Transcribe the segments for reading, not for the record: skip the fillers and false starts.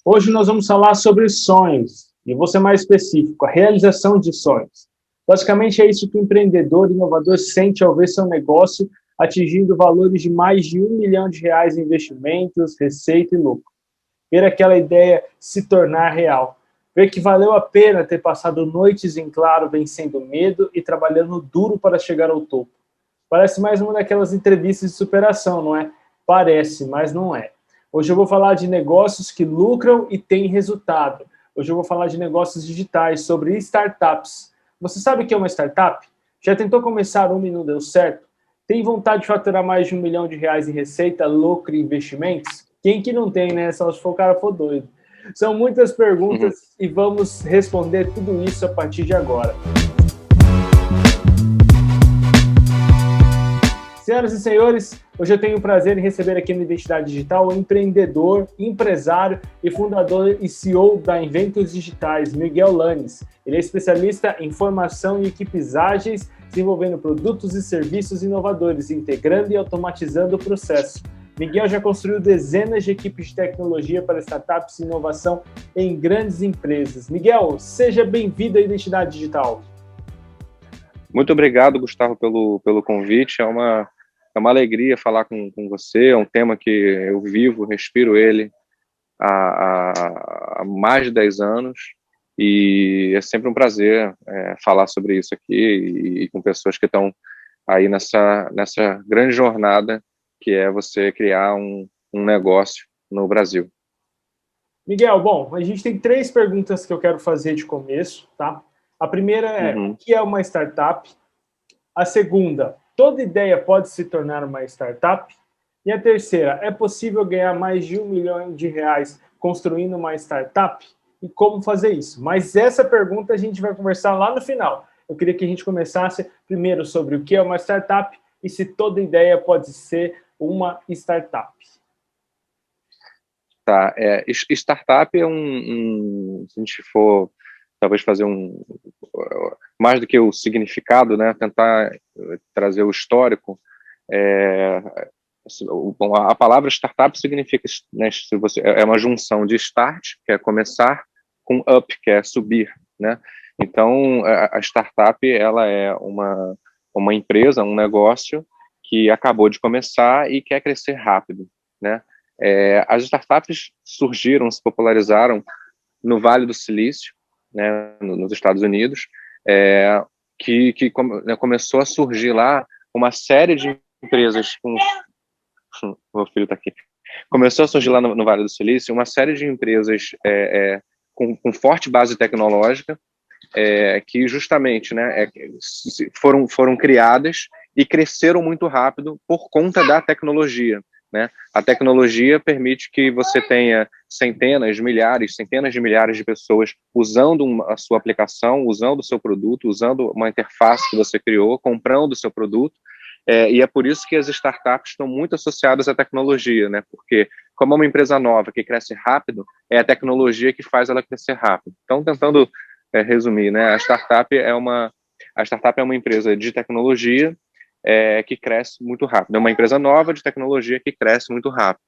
Hoje nós vamos falar sobre sonhos, e vou ser mais específico, a realização de sonhos. Basicamente é isso que o empreendedor e inovador sente ao ver seu negócio atingindo valores de mais de R$ 1 milhão em investimentos, receita e lucro. Ver aquela ideia se tornar real. Ver que valeu a pena ter passado noites em claro vencendo medo e trabalhando duro para chegar ao topo. Parece mais uma daquelas entrevistas de superação, não é? Parece, mas não é. Hoje eu vou falar de negócios que lucram e têm resultado. Hoje eu vou falar de negócios digitais, sobre startups. Você sabe o que é uma startup? Já tentou começar uma e não deu certo? Tem vontade de faturar mais de R$ 1 milhão em receita, lucro e investimentos? Quem que não tem, né? Só se for o cara for doido. São muitas perguntas e vamos responder tudo isso a partir de agora. Senhoras e senhores, hoje eu tenho o prazer em receber aqui no Identidade Digital o empreendedor, empresário e fundador e CEO da Inventos Digitais, Miguel Lanes. Ele é especialista em formação e equipes ágeis, desenvolvendo produtos e serviços inovadores, integrando e automatizando o processo. Miguel já construiu dezenas de equipes de tecnologia para startups e inovação em grandes empresas. Miguel, seja bem-vindo à Identidade Digital. Muito obrigado, Gustavo, pelo convite. É uma alegria falar com você. É um tema que eu vivo, respiro ele há mais de 10 anos e é sempre um prazer falar sobre isso aqui e com pessoas que estão aí nessa grande jornada que é você criar um negócio no Brasil. Miguel, bom, a gente tem 3 perguntas que eu quero fazer de começo, tá? A primeira é, o que é uma startup? A segunda, toda ideia pode se tornar uma startup? E a terceira, é possível ganhar mais de R$ 1 milhão construindo uma startup? E como fazer isso? Mas essa pergunta a gente vai conversar lá no final. Eu queria que a gente começasse primeiro sobre o que é uma startup e se toda ideia pode ser uma startup. Tá, startup é se a gente for talvez fazer mais do que o significado, né, tentar trazer o histórico, bom, a palavra startup significa, né, é uma junção de start, que é começar, com up, que é subir, né, então a startup, ela é uma empresa, um negócio que acabou de começar e quer crescer rápido, né. As startups surgiram, se popularizaram no Vale do Silício, né, nos Estados Unidos, começou a surgir lá uma série de empresas meu filho está aqui. Começou a surgir lá no Vale do Silício uma série de empresas com forte base tecnológica, que justamente, né, foram criadas e cresceram muito rápido por conta da tecnologia, né? A tecnologia permite que você tenha centenas de milhares de pessoas usando a sua aplicação, usando o seu produto, usando uma interface que você criou, comprando o seu produto, e é por isso que as startups estão muito associadas à tecnologia, né? Porque como é uma empresa nova que cresce rápido, é a tecnologia que faz ela crescer rápido. Então, tentando resumir, né? A startup é uma empresa de tecnologia que cresce muito rápido. É uma empresa nova de tecnologia que cresce muito rápido.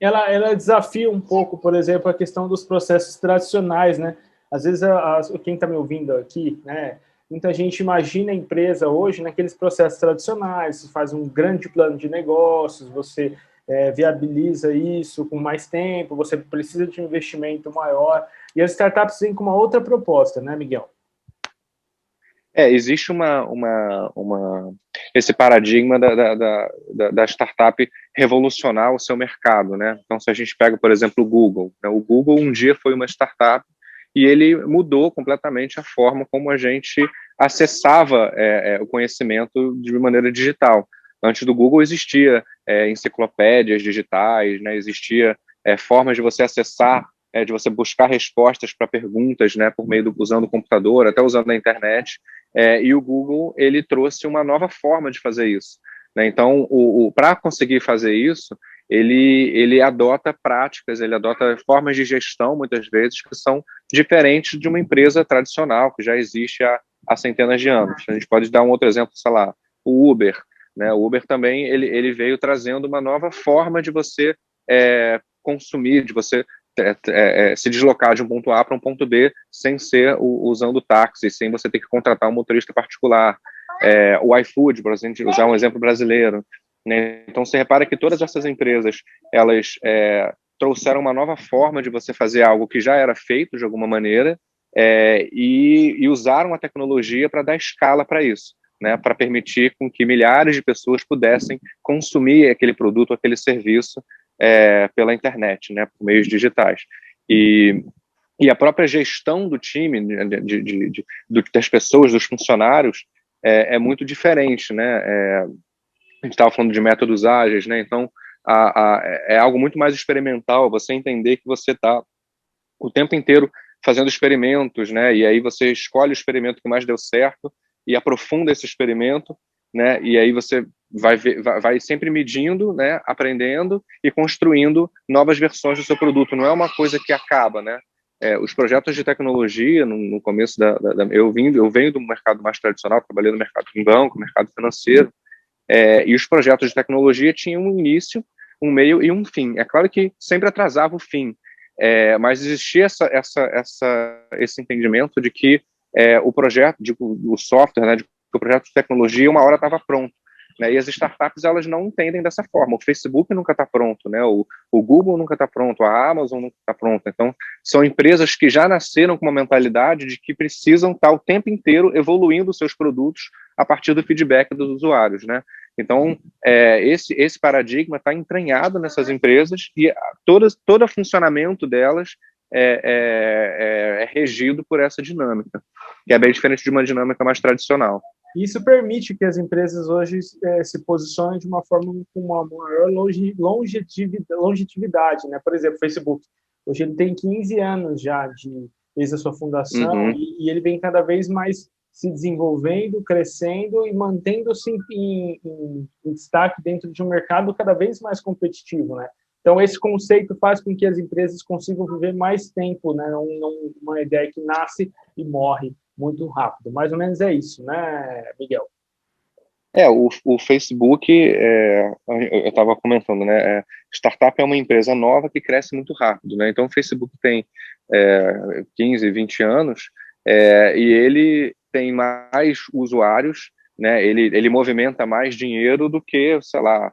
Ela desafia um pouco, por exemplo, a questão dos processos tradicionais, né? Às vezes, quem está me ouvindo aqui, né? Muita gente imagina a empresa hoje naqueles processos tradicionais, você faz um grande plano de negócios, você viabiliza isso com mais tempo, você precisa de um investimento maior, e as startups vêm com uma outra proposta, né, Miguel? Existe esse paradigma da startup revolucionar o seu mercado, né? Então, se a gente pega, por exemplo, o Google, né? O Google um dia foi uma startup e ele mudou completamente a forma como a gente acessava o conhecimento de maneira digital. Antes do Google existia enciclopédias digitais, né? Existia formas de você acessar, de você buscar respostas para perguntas, né? Por meio usando o computador, até usando a internet. E o Google, ele trouxe uma nova forma de fazer isso, né? Então, para conseguir fazer isso, ele adota práticas, ele adota formas de gestão, muitas vezes, que são diferentes de uma empresa tradicional, que já existe há centenas de anos. A gente pode dar um outro exemplo, sei lá, o Uber, né? O Uber também, ele veio trazendo uma nova forma de você consumir, de você se deslocar de um ponto A para um ponto B sem ser usando táxi, sem você ter que contratar um motorista particular. O iFood, por exemplo, usar um exemplo brasileiro, né? Então, você repara que todas essas empresas, elas trouxeram uma nova forma de você fazer algo que já era feito de alguma maneira, e usaram a tecnologia para dar escala para isso, né? Para permitir com que milhares de pessoas pudessem consumir aquele produto, aquele serviço pela internet, né? Por meios digitais. E a própria gestão do time, das pessoas, dos funcionários, é muito diferente, né? A gente estava falando de métodos ágeis, né? Então, é algo muito mais experimental, você entender que você está o tempo inteiro fazendo experimentos, né? E aí você escolhe o experimento que mais deu certo e aprofunda esse experimento, né? E aí você vai sempre medindo, né? Aprendendo e construindo novas versões do seu produto. Não é uma coisa que acaba, né? Os projetos de tecnologia, no começo eu venho do mercado mais tradicional, trabalhei no mercado de banco, mercado financeiro, e os projetos de tecnologia tinham um início, um meio e um fim. É claro que sempre atrasava o fim, mas existia esse entendimento de que o projeto, o software, né, de que o projeto de tecnologia, uma hora estava pronto. Né, e as startups, elas não entendem dessa forma. O Facebook nunca está pronto, né, o Google nunca está pronto, a Amazon nunca está pronta. Então, são empresas que já nasceram com uma mentalidade de que precisam estar o tempo inteiro evoluindo os seus produtos a partir do feedback dos usuários, né? Então, esse paradigma está entranhado nessas empresas e todo o funcionamento delas é regido por essa dinâmica, que é bem diferente de uma dinâmica mais tradicional. Isso permite que as empresas hoje se posicionem de uma forma com uma maior longevidade, né? Por exemplo, o Facebook. Hoje ele tem 15 anos já desde a sua fundação, e ele vem cada vez mais se desenvolvendo, crescendo e mantendo-se em destaque dentro de um mercado cada vez mais competitivo, né? Então, esse conceito faz com que as empresas consigam viver mais tempo, né? Uma ideia que nasce e morre muito rápido. Mais ou menos é isso, né, Miguel? O Facebook, eu estava comentando, né? Startup é uma empresa nova que cresce muito rápido, né? Então, o Facebook tem 15, 20 anos, e ele tem mais usuários, né? Ele movimenta mais dinheiro do que, sei lá,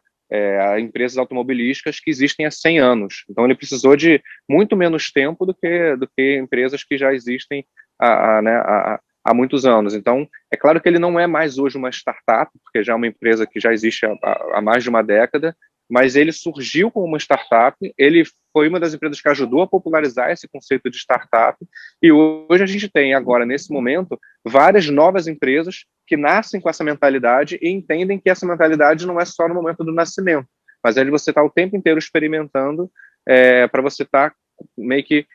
empresas automobilísticas que existem há 100 anos. Então, ele precisou de muito menos tempo do que empresas que já existem há muitos anos. Então, é claro que ele não é mais hoje uma startup, porque já é uma empresa que já existe há mais de uma década, mas ele surgiu como uma startup, ele foi uma das empresas que ajudou a popularizar esse conceito de startup, e hoje a gente tem agora, nesse momento, várias novas empresas que nascem com essa mentalidade e entendem que essa mentalidade não é só no momento do nascimento, mas é de você estar o tempo inteiro experimentando para você estar meio que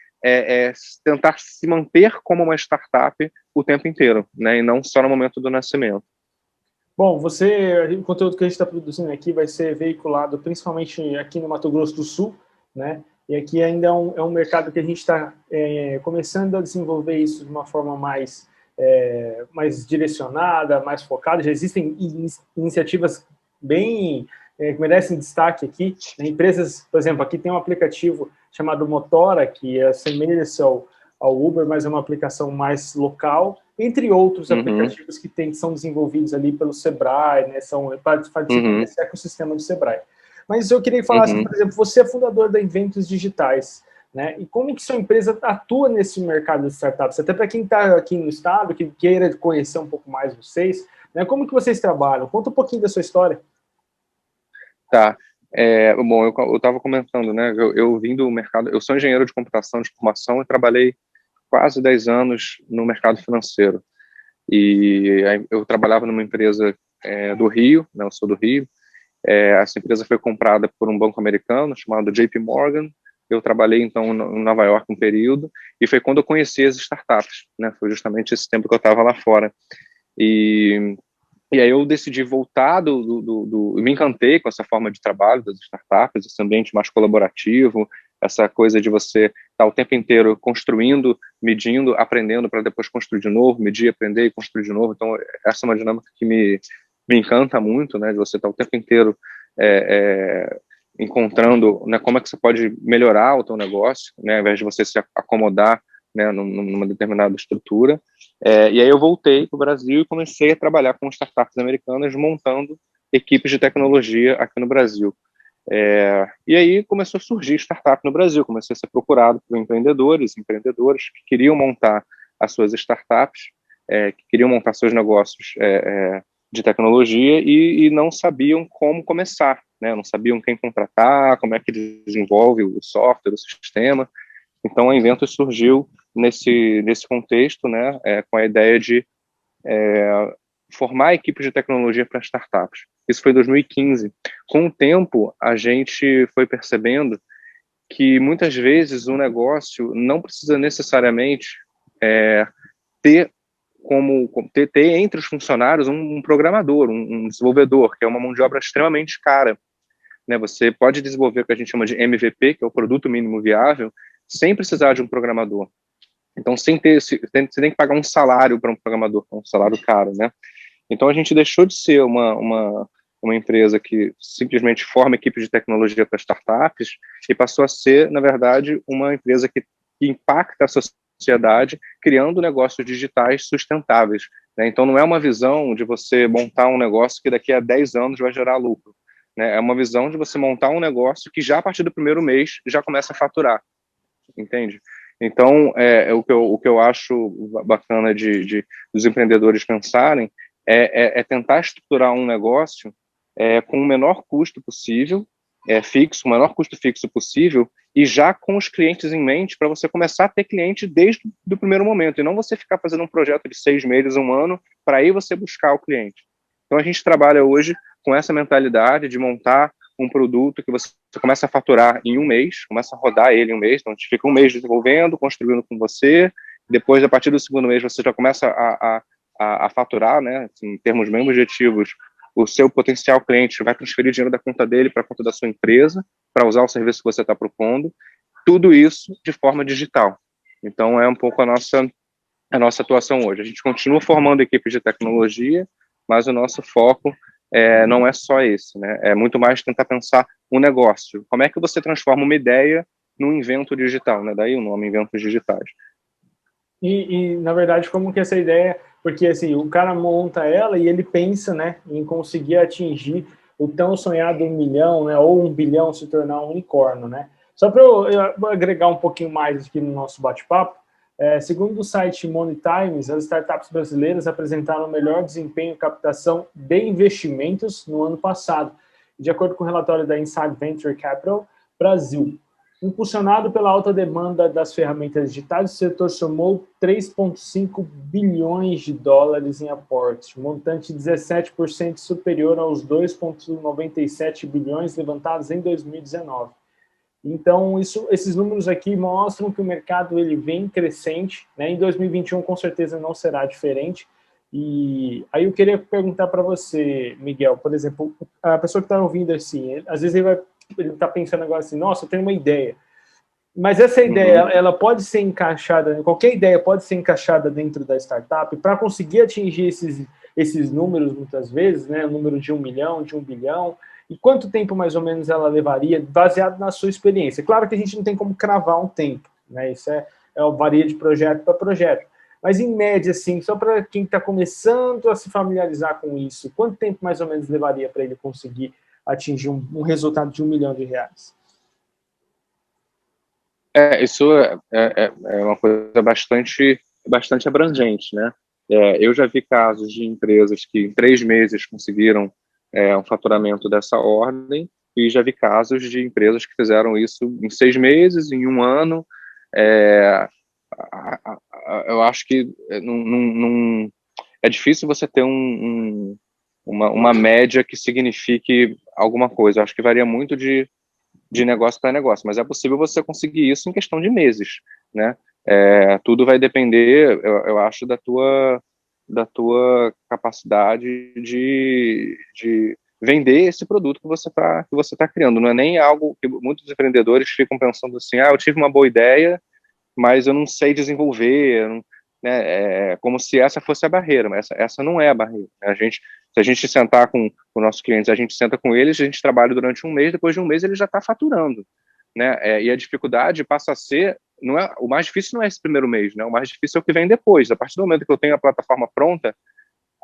tentar se manter como uma startup o tempo inteiro, né, e não só no momento do nascimento. Bom, o conteúdo que a gente está produzindo aqui vai ser veiculado principalmente aqui no Mato Grosso do Sul, né? E aqui ainda é um mercado que a gente está começando a desenvolver isso de uma forma mais direcionada, mais focada. Já existem iniciativas bem que merecem destaque aqui, né? Empresas, por exemplo, aqui tem um aplicativo chamado Motora, que assemelha-se ao Uber, mas é uma aplicação mais local, entre outros aplicativos que são desenvolvidos ali pelo Sebrae, né? Participam desse ecossistema do Sebrae. Mas eu queria falar, assim, por exemplo, você é fundador da Inventos Digitais, né? E como que sua empresa atua nesse mercado de startups? Até para quem está aqui no estado, que queira conhecer um pouco mais vocês, né? Como que vocês trabalham? Conta um pouquinho da sua história. Tá. Bom, eu estava comentando, né? Eu vim do mercado, eu sou engenheiro de computação de formação e trabalhei quase 10 anos no mercado financeiro. E eu trabalhava numa empresa do Rio, né? Eu sou do Rio. Essa empresa foi comprada por um banco americano chamado JP Morgan. Eu trabalhei, então, em Nova York um período, e foi quando eu conheci as startups, né? Foi justamente esse tempo que eu estava lá fora. E aí eu decidi voltar me encantei com essa forma de trabalho das startups, esse ambiente mais colaborativo, essa coisa de você estar o tempo inteiro construindo, medindo, aprendendo para depois construir de novo, medir, aprender e construir de novo. Então, essa é uma dinâmica que me encanta muito, né, de você estar o tempo inteiro encontrando, né, como é que você pode melhorar o teu negócio, né, ao invés de você se acomodar, né, numa determinada estrutura. E aí eu voltei para o Brasil e comecei a trabalhar com startups americanas, montando equipes de tecnologia aqui no Brasil. E aí começou a surgir startup no Brasil, comecei a ser procurado por empreendedores que queriam montar as suas startups, que queriam montar seus negócios de tecnologia e não sabiam como começar, né? Não sabiam quem contratar, como é que desenvolve o software, o sistema. Então a Inventus surgiu nesse contexto, né? Com a ideia de formar equipes de tecnologia para startups. Isso foi em 2015. Com o tempo, a gente foi percebendo que muitas vezes o negócio não precisa necessariamente ter ter entre os funcionários um programador, um desenvolvedor, que é uma mão de obra extremamente cara. Né? Você pode desenvolver o que a gente chama de MVP, que é o produto mínimo viável, sem precisar de um programador. Então, sem ter você tem que pagar um salário para um programador, um salário caro, né? Então, a gente deixou de ser uma empresa que simplesmente forma equipe de tecnologia para startups e passou a ser, na verdade, uma empresa que impacta a sociedade criando negócios digitais sustentáveis. Né? Então, não é uma visão de você montar um negócio que daqui a 10 anos vai gerar lucro. Né? É uma visão de você montar um negócio que já a partir do primeiro mês já começa a faturar. Entende? Então, o que eu acho bacana dos empreendedores pensarem é tentar estruturar um negócio com o menor custo possível, fixo, o menor custo fixo possível, e já com os clientes em mente, para você começar a ter cliente desde o primeiro momento, e não você ficar fazendo um projeto de 6 meses, um ano, para aí você buscar o cliente. Então, a gente trabalha hoje com essa mentalidade de montar um produto que você começa a faturar em um mês, começa a rodar ele em um mês, então a gente fica um mês desenvolvendo, construindo com você, depois, a partir do segundo mês, você já começa a faturar, né, assim, em termos bem objetivos, o seu potencial cliente vai transferir dinheiro da conta dele para a conta da sua empresa, para usar o serviço que você está propondo, tudo isso de forma digital. Então, é um pouco a nossa atuação hoje. A gente continua formando equipes de tecnologia, mas o nosso foco não é só esse, né? É muito mais tentar pensar um negócio. Como é que você transforma uma ideia num invento digital, né? Daí o nome Inventos Digitais. Na verdade, como que essa ideia... Porque, assim, o cara monta ela e ele pensa, né, em conseguir atingir o tão sonhado 1 milhão, né, ou 1 bilhão se tornar um unicórnio, né? Só para eu agregar um pouquinho mais aqui no nosso bate-papo, segundo o site Money Times, as startups brasileiras apresentaram o melhor desempenho em captação de investimentos no ano passado, de acordo com o relatório da Inside Venture Capital Brasil. Impulsionado pela alta demanda das ferramentas digitais, o setor somou 3,5 bilhões de dólares em aportes, montante 17% superior aos 2,97 bilhões levantados em 2019. Então, esses números aqui mostram que o mercado ele vem crescente, né? Em 2021, com certeza, não será diferente. E aí eu queria perguntar para você, Miguel, por exemplo, a pessoa que está ouvindo assim, às vezes ele está pensando agora assim, nossa, eu tenho uma ideia. Mas essa ideia, ela pode ser encaixada, qualquer ideia pode ser encaixada dentro da startup para conseguir atingir esses números, muitas vezes, né? O número de 1 milhão, de 1 bilhão. E quanto tempo, mais ou menos, ela levaria, baseado na sua experiência? Claro que a gente não tem como cravar um tempo, né? Isso varia de projeto para projeto. Mas, em média, assim, só para quem está começando a se familiarizar com isso, quanto tempo, mais ou menos, levaria para ele conseguir atingir um resultado de 1 milhão de reais? Isso é uma coisa bastante abrangente, né? Eu já vi casos de empresas que em 3 meses conseguiram um faturamento dessa ordem, e já vi casos de empresas que fizeram isso em 6 meses, em 1 ano. Eu acho que é difícil você ter uma média que signifique alguma coisa. Eu acho que varia muito de negócio para negócio, mas é possível você conseguir isso em questão de meses, né? Tudo vai depender, eu acho, da tua capacidade de vender esse produto que você tá criando. Não é nem algo que muitos empreendedores ficam pensando assim, eu tive uma boa ideia, mas eu não sei desenvolver, né? Como se essa fosse a barreira, mas essa não é a barreira. A gente Se a gente sentar com o nosso cliente, a gente senta com eles, a gente trabalha durante um mês, depois de um mês ele já está faturando, né? E a dificuldade passa a ser, não é, o mais difícil não é esse primeiro mês, né? O mais difícil é o que vem depois. A partir do momento que eu tenho a plataforma pronta,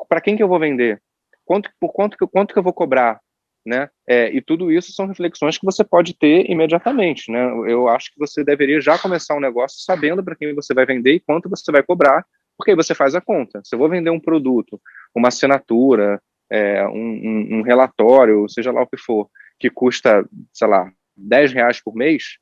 para quem que eu vou vender? Quanto que eu vou cobrar? Né? E tudo isso são reflexões que você pode ter imediatamente, né? Eu acho que você deveria já começar um negócio sabendo para quem você vai vender e quanto você vai cobrar, porque aí você faz a conta. Se eu vou vender um produto, uma assinatura, um relatório, seja lá o que for, que custa, sei lá, R$ 10 por mês,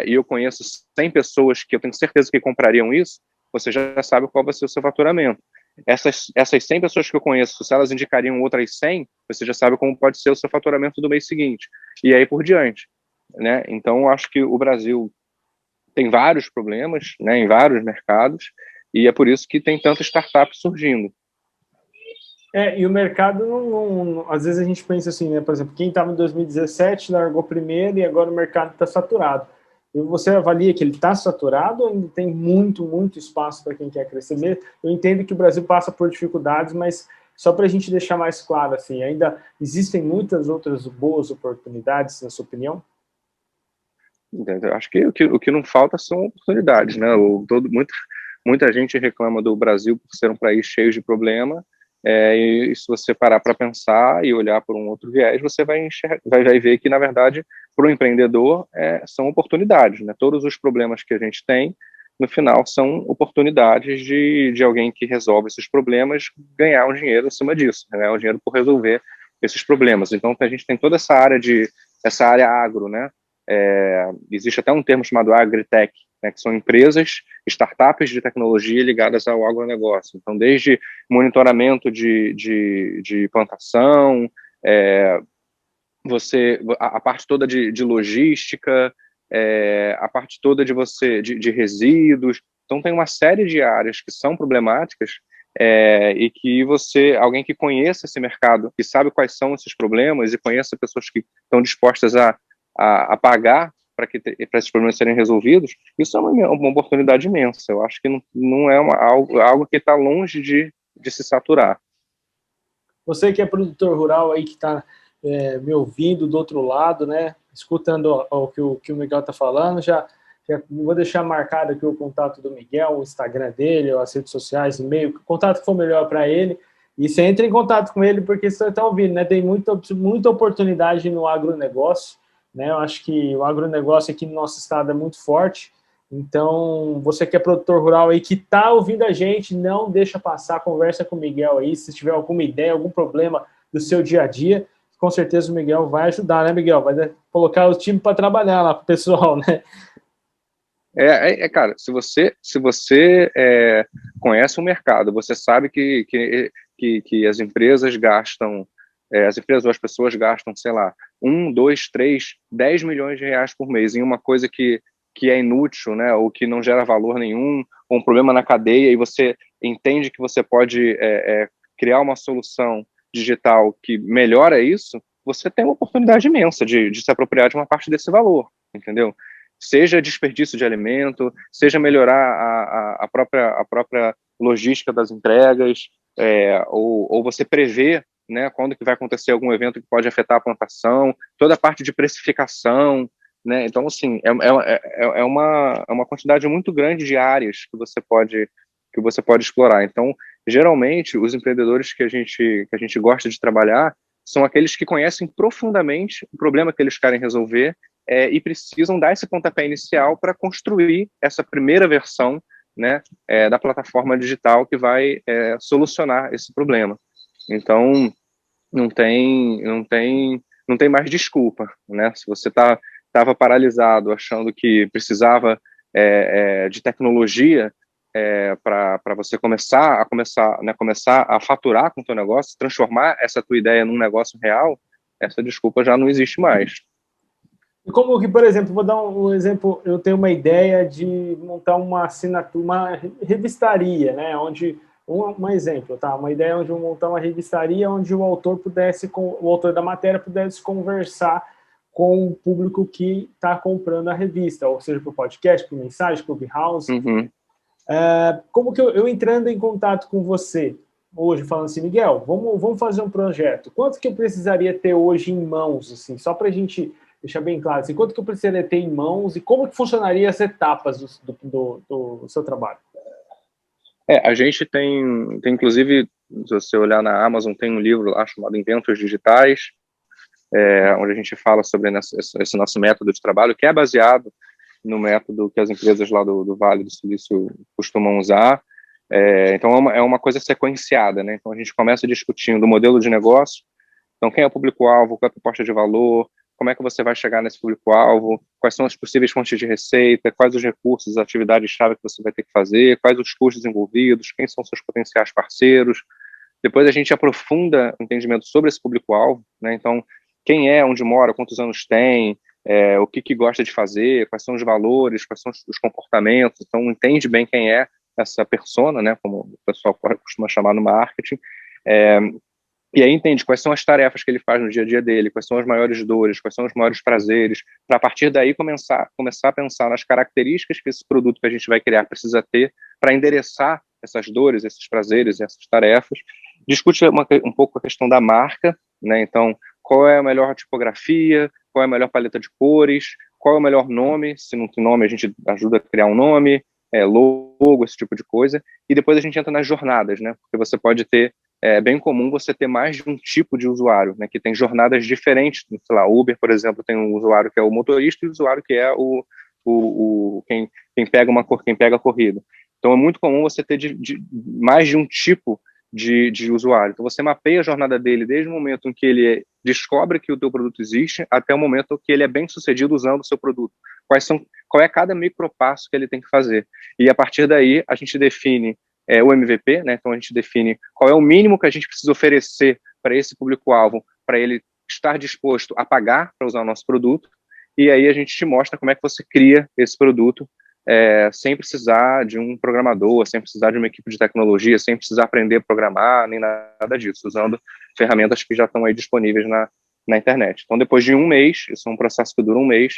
e eu conheço 100 pessoas que eu tenho certeza que comprariam isso, você já sabe qual vai ser o seu faturamento. Essas 100 pessoas que eu conheço, se elas indicariam outras 100, você já sabe como pode ser o seu faturamento do mês seguinte. E aí por diante, né? Então, eu acho que o Brasil tem vários problemas, né, em vários mercados, e é por isso que tem tanta startup surgindo. E o mercado, às vezes a gente pensa assim, né? Por exemplo, quem estava em 2017 largou primeiro e agora o mercado está saturado. E você avalia que ele está saturado ou ainda tem muito, muito espaço para quem quer crescer mesmo? Eu entendo que o Brasil passa por dificuldades, mas só para a gente deixar mais claro, assim, ainda existem muitas outras boas oportunidades, na sua opinião? Eu acho que o que não falta são oportunidades, né? Muita gente reclama do Brasil por ser um país cheio de problema, e se você parar para pensar e olhar por um outro viés, você vai ver que, na verdade, para o empreendedor, são oportunidades, né? Todos os problemas que a gente tem, no final, são oportunidades de alguém que resolve esses problemas ganhar um dinheiro em cima disso, né? Um dinheiro por resolver esses problemas. Então, a gente tem toda essa área agro, né? Existe até um termo chamado agritech, né, que são empresas, startups de tecnologia ligadas ao agronegócio. Então, desde monitoramento de plantação, a parte toda de logística, a parte toda de resíduos. Então, tem uma série de áreas que são problemáticas, e que alguém que conheça esse mercado, que sabe quais são esses problemas e conheça pessoas que estão dispostas a pagar para esses problemas serem resolvidos, isso é uma oportunidade imensa. Eu acho que não é algo que está longe de se saturar. Você que é produtor rural aí, que está me ouvindo do outro lado, né, escutando o que o Miguel está falando, já vou deixar marcado aqui o contato do Miguel, o Instagram dele, as redes sociais, e-mail, o contato que for melhor para ele. E você entra em contato com ele, porque você está ouvindo, né? Tem muita oportunidade no agronegócio, né? Eu acho que o agronegócio aqui no nosso estado é muito forte. Então, você que é produtor rural aí, que está ouvindo a gente, não deixa passar, conversa com o Miguel aí. Se tiver alguma ideia, algum problema do seu dia a dia, com certeza o Miguel vai ajudar, né, Miguel? Vai colocar o time para trabalhar lá para o pessoal, né? Cara, se você conhece o mercado, você sabe que as empresas gastam, as empresas ou as pessoas gastam, sei lá, 1, 2, 3, 10 milhões de reais por mês em uma coisa que é inútil, né, ou que não gera valor nenhum, ou um problema na cadeia, e você entende que você pode criar uma solução digital que melhora isso, você tem uma oportunidade imensa de se apropriar de uma parte desse valor, entendeu? Seja desperdício de alimento, seja melhorar a própria logística das entregas, ou você prever, né, quando que vai acontecer algum evento que pode afetar a plantação, toda a parte de precificação, né? Então, assim, é uma quantidade muito grande de áreas que você pode explorar. Então, geralmente, os empreendedores que a gente gosta de trabalhar são aqueles que conhecem profundamente o problema que eles querem resolver, e precisam dar esse pontapé inicial para construir essa primeira versão, né, da plataforma digital que vai solucionar esse problema. Então, não tem mais desculpa, né? Se você estava paralisado, achando que precisava de tecnologia para você começar a faturar com o teu negócio, transformar essa tua ideia num negócio real, essa desculpa já não existe mais. Como que, por exemplo, vou dar um exemplo, eu tenho uma ideia de montar uma assinatura, uma revistaria, né, onde, um exemplo, tá, uma ideia onde eu montar uma revistaria onde o autor da matéria pudesse conversar com o público que está comprando a revista, ou seja, por podcast, por mensagem, Clubhouse. Uhum. Como que eu entrando em contato com você, hoje falando assim, Miguel, vamos fazer um projeto. Quanto que eu precisaria ter hoje em mãos, assim, só para a gente deixar bem claro, assim, quanto que eu precisaria ter em mãos e como que funcionaria as etapas do seu trabalho? A gente tem, inclusive, se você olhar na Amazon, tem um livro lá chamado Inventos Digitais, onde a gente fala sobre esse nosso método de trabalho, que é baseado no método que as empresas lá do Vale do Silício costumam usar. Então, é uma coisa sequenciada, né? Então, a gente começa discutindo o modelo de negócio. Então, quem é o público-alvo, qual é a proposta de valor, como é que você vai chegar nesse público-alvo, quais são as possíveis fontes de receita, quais os recursos, as atividades-chave que você vai ter que fazer, quais os custos envolvidos, quem são seus potenciais parceiros. Depois a gente aprofunda o entendimento sobre esse público-alvo, né? Então, quem é, onde mora, quantos anos tem, o que gosta de fazer, quais são os valores, quais são os comportamentos. Então, entende bem quem é essa persona, né? Como o pessoal costuma chamar no marketing. E aí entende quais são as tarefas que ele faz no dia a dia dele, quais são as maiores dores, quais são os maiores prazeres, para a partir daí começar a pensar nas características que esse produto que a gente vai criar precisa ter para endereçar essas dores, esses prazeres, essas tarefas. Discute um pouco a questão da marca, né? Então, qual é a melhor tipografia, qual é a melhor paleta de cores, qual é o melhor nome, se não tem nome a gente ajuda a criar um nome, logo, esse tipo de coisa, e depois a gente entra nas jornadas, né? Porque você pode ter bem comum você ter mais de um tipo de usuário, né, que tem jornadas diferentes. Sei lá, Uber, por exemplo, tem um usuário que é o motorista e o usuário que é quem pega a corrida. Então é muito comum você ter mais de um tipo de usuário. Então você mapeia a jornada dele desde o momento em que ele descobre que o teu produto existe até o momento que ele é bem sucedido usando o seu produto. Qual é cada micropasso que ele tem que fazer. E a partir daí a gente define o MVP, né? Então a gente define qual é o mínimo que a gente precisa oferecer para esse público-alvo, para ele estar disposto a pagar para usar o nosso produto, e aí a gente te mostra como é que você cria esse produto sem precisar de um programador, sem precisar de uma equipe de tecnologia, sem precisar aprender a programar, nem nada disso, usando ferramentas que já estão aí disponíveis na internet. Então, depois de um mês, isso é um processo que dura um mês,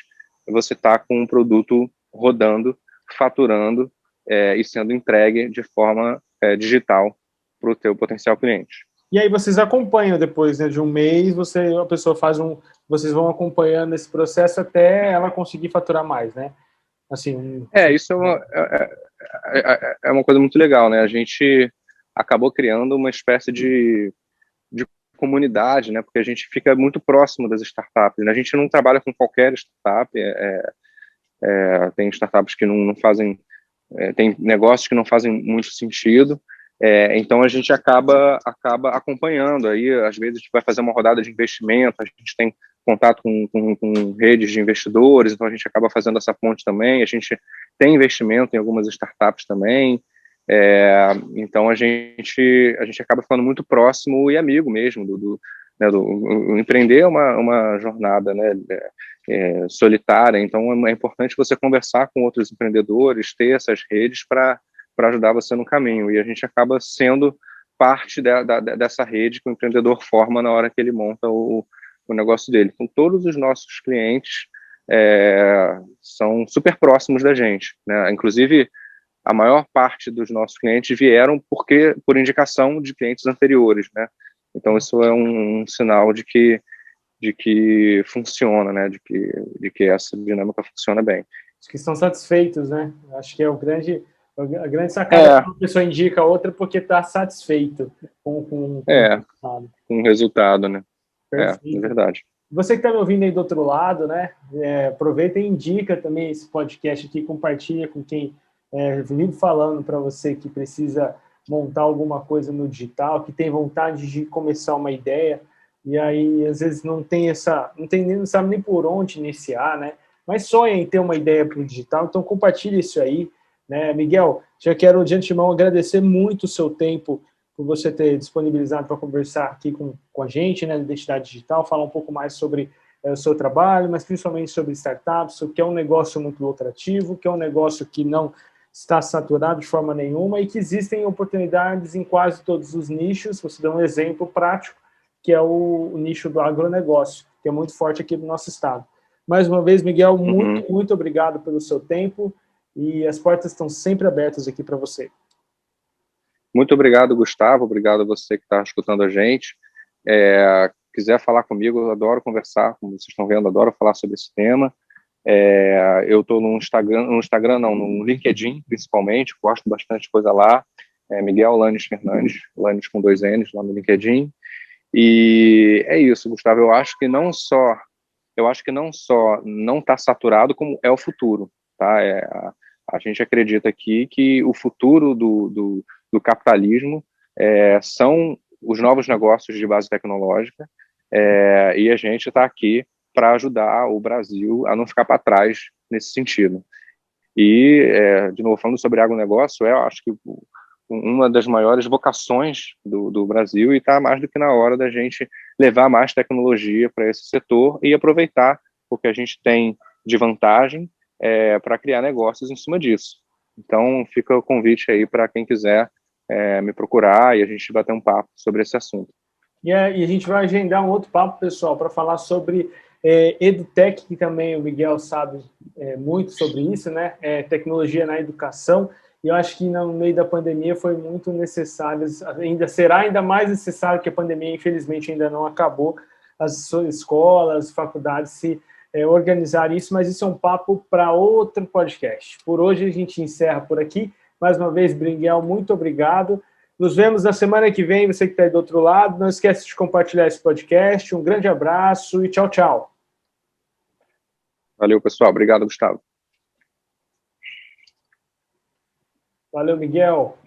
você está com um produto rodando, faturando, e sendo entregue de forma digital para o teu potencial cliente. E aí vocês acompanham depois, né, de um mês, a pessoa faz vocês vão acompanhando esse processo até ela conseguir faturar mais, né? Assim, isso é uma coisa muito legal, né? A gente acabou criando uma espécie de comunidade, né? Porque a gente fica muito próximo das startups, né? A gente não trabalha com qualquer startup, tem startups que não fazem, tem negócios que não fazem muito sentido, então a gente acaba acompanhando. Aí às vezes a gente vai fazer uma rodada de investimento, a gente tem contato com redes de investidores, então a gente acaba fazendo essa ponte também. A gente tem investimento em algumas startups também, então a gente acaba ficando muito próximo e amigo mesmo o empreender é uma jornada, né, solitária. Então é importante você conversar com outros empreendedores, ter essas redes para ajudar você no caminho, e a gente acaba sendo parte dessa rede que o empreendedor forma na hora que ele monta o negócio dele. Então todos os nossos clientes são super próximos da gente, né? Inclusive a maior parte dos nossos clientes vieram por indicação de clientes anteriores, né? Então isso é um sinal de que funciona, né? De que essa dinâmica funciona bem. Os que estão satisfeitos, né? Acho que é a grande sacada que uma pessoa indica a outra porque está satisfeito com o resultado. Com o resultado, né? Perfeito. É verdade. Você que está me ouvindo aí do outro lado, né? Aproveita e indica também esse podcast aqui, compartilha com quem vive falando para você que precisa montar alguma coisa no digital, que tem vontade de começar uma ideia, e aí às vezes não sabe nem por onde iniciar, né? Mas sonha em ter uma ideia para o digital, então compartilha isso aí, né? Miguel, já quero de antemão agradecer muito o seu tempo por você ter disponibilizado para conversar aqui com a gente, né, da Identidade Digital, falar um pouco mais sobre o seu trabalho, mas principalmente sobre startups, que é um negócio muito lucrativo, que é um negócio que não está saturado de forma nenhuma e que existem oportunidades em quase todos os nichos. Você deu um exemplo prático, que é o nicho do agronegócio, que é muito forte aqui no nosso estado. Mais uma vez, Miguel, muito obrigado pelo seu tempo e as portas estão sempre abertas aqui para você. Muito obrigado, Gustavo. Obrigado a você que está escutando a gente. Quiser falar comigo, eu adoro conversar, como vocês estão vendo, adoro falar sobre esse tema. Eu estou no Instagram não, no LinkedIn, principalmente, posto bastante coisa lá. Miguel Lanes Fernandes, Lanes com 2 N's lá no LinkedIn. E é isso, Gustavo. Eu acho que não só não está saturado, como é o futuro, tá? A gente acredita aqui que o futuro do capitalismo são os novos negócios de base tecnológica, e a gente está aqui para ajudar o Brasil a não ficar para trás nesse sentido. E, de novo, falando sobre agronegócio, eu acho que uma das maiores vocações do Brasil, e está mais do que na hora da gente levar mais tecnologia para esse setor e aproveitar o que a gente tem de vantagem para criar negócios em cima disso. Então, fica o convite aí para quem quiser me procurar e a gente bater um papo sobre esse assunto. E a gente vai agendar um outro papo, pessoal, para falar sobre EduTech, que também o Miguel sabe muito sobre isso, né? Tecnologia na educação. E eu acho que no meio da pandemia foi muito necessário, será ainda mais necessário, que a pandemia, infelizmente, ainda não acabou, as escolas, faculdades se organizar isso, mas isso é um papo para outro podcast. Por hoje a gente encerra por aqui. Mais uma vez, Miguel, muito obrigado. Nos vemos na semana que vem, você que está aí do outro lado. Não esquece de compartilhar esse podcast. Um grande abraço e tchau, tchau. Valeu, pessoal. Obrigado, Gustavo. Valeu, Miguel.